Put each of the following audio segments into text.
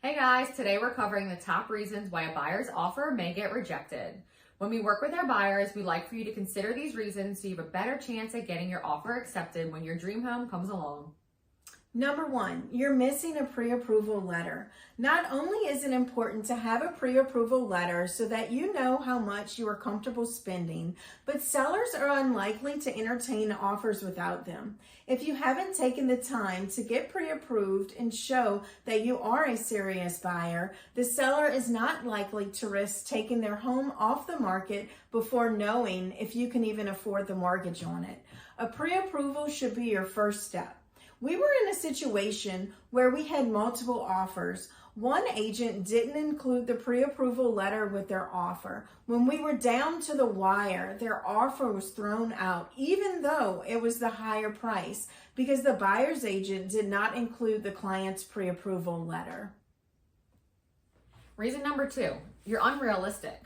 Hey guys, today we're covering the top reasons why a buyer's offer may get rejected. When we work with our buyers, we like for you to consider these reasons so you have a better chance at getting your offer accepted when your dream home comes along. Number one, you're missing a pre-approval letter. Not only is it important to have a pre-approval letter so that you know how much you are comfortable spending, but sellers are unlikely to entertain offers without them. If you haven't taken the time to get pre-approved and show that you are a serious buyer, the seller is not likely to risk taking their home off the market before knowing if you can even afford the mortgage on it. A pre-approval should be your first step. We were in a situation where we had multiple offers. One agent didn't include the pre-approval letter with their offer. When we were down to the wire, their offer was thrown out, even though it was the higher price, because the buyer's agent did not include the client's pre-approval letter. Reason number two, you're unrealistic.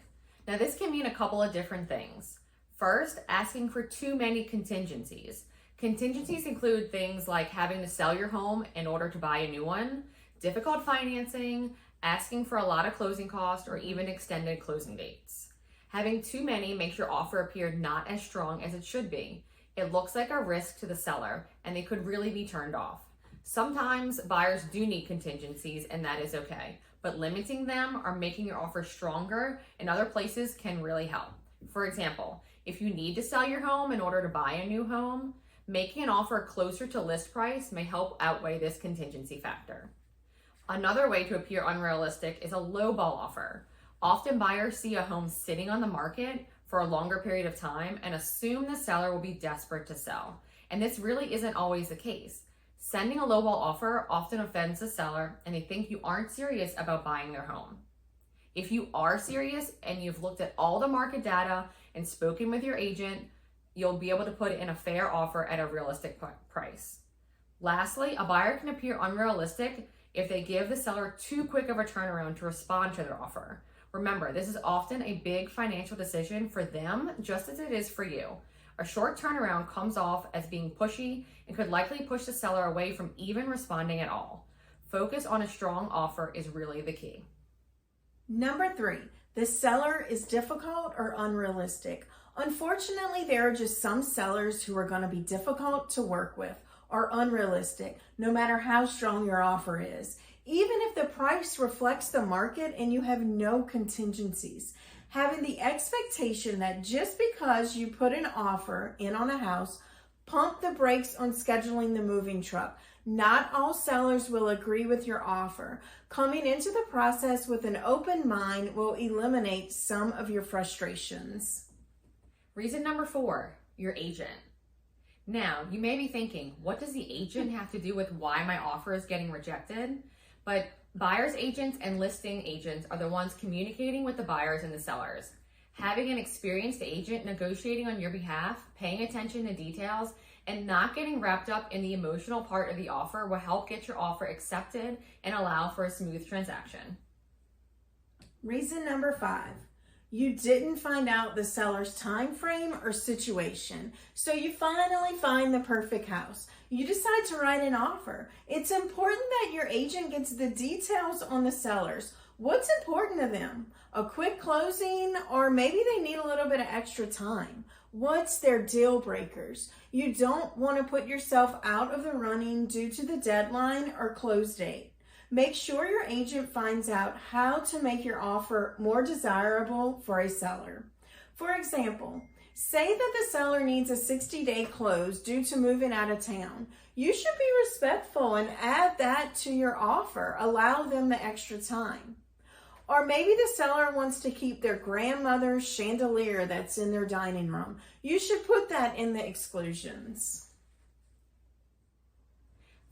Now this can mean a couple of different things. First, asking for too many contingencies. Contingencies include things like having to sell your home in order to buy a new one, difficult financing, asking for a lot of closing costs, or even extended closing dates. Having too many makes your offer appear not as strong as it should be. It looks like a risk to the seller, and they could really be turned off. Sometimes buyers do need contingencies, and that is okay, but limiting them or making your offer stronger in other places can really help. For example, if you need to sell your home in order to buy a new home, making an offer closer to list price may help outweigh this contingency factor. Another way to appear unrealistic is a lowball offer. Often buyers see a home sitting on the market for a longer period of time and assume the seller will be desperate to sell. And this really isn't always the case. Sending a lowball offer often offends the seller and they think you aren't serious about buying their home. If you are serious and you've looked at all the market data and spoken with your agent, you'll be able to put it in a fair offer at a realistic price. Lastly, a buyer can appear unrealistic if they give the seller too quick of a turnaround to respond to their offer. Remember, this is often a big financial decision for them, just as it is for you. A short turnaround comes off as being pushy and could likely push the seller away from even responding at all. Focus on a strong offer is really the key. Number three, the seller is difficult or unrealistic. Unfortunately, there are just some sellers who are going to be difficult to work with or unrealistic, no matter how strong your offer is. Even if the price reflects the market and you have no contingencies, having the expectation that just because you put an offer in on a house, pump the brakes on scheduling the moving truck. Not all sellers will agree with your offer. Coming into the process with an open mind will eliminate some of your frustrations. Reason number four, your agent. Now, you may be thinking, what does the agent have to do with why my offer is getting rejected? But buyer's agents and listing agents are the ones communicating with the buyers and the sellers. Having an experienced agent negotiating on your behalf, paying attention to details, and not getting wrapped up in the emotional part of the offer will help get your offer accepted and allow for a smooth transaction. Reason number five. You didn't find out the seller's time frame or situation, so you finally find the perfect house. You decide to write an offer. It's important that your agent gets the details on the sellers. What's important to them? A quick closing, or maybe they need a little bit of extra time. What's their deal breakers? You don't want to put yourself out of the running due to the deadline or close date. Make sure your agent finds out how to make your offer more desirable for a seller. For example, say that the seller needs a 60-day close due to moving out of town. You should be respectful and add that to your offer. Allow them the extra time. Or maybe the seller wants to keep their grandmother's chandelier that's in their dining room. You should put that in the exclusions.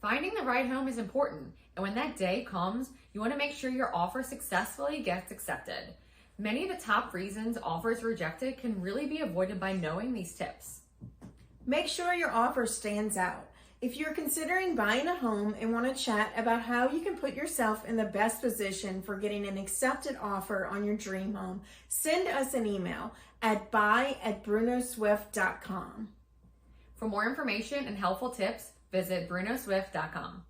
Finding the right home is important, and when that day comes, you want to make sure your offer successfully gets accepted. Many of the top reasons offers rejected can really be avoided by knowing these tips. Make sure your offer stands out. If you're considering buying a home and want to chat about how you can put yourself in the best position for getting an accepted offer on your dream home, send us an email at buy@brunoswift.com. For more information and helpful tips, visit brunoswift.com.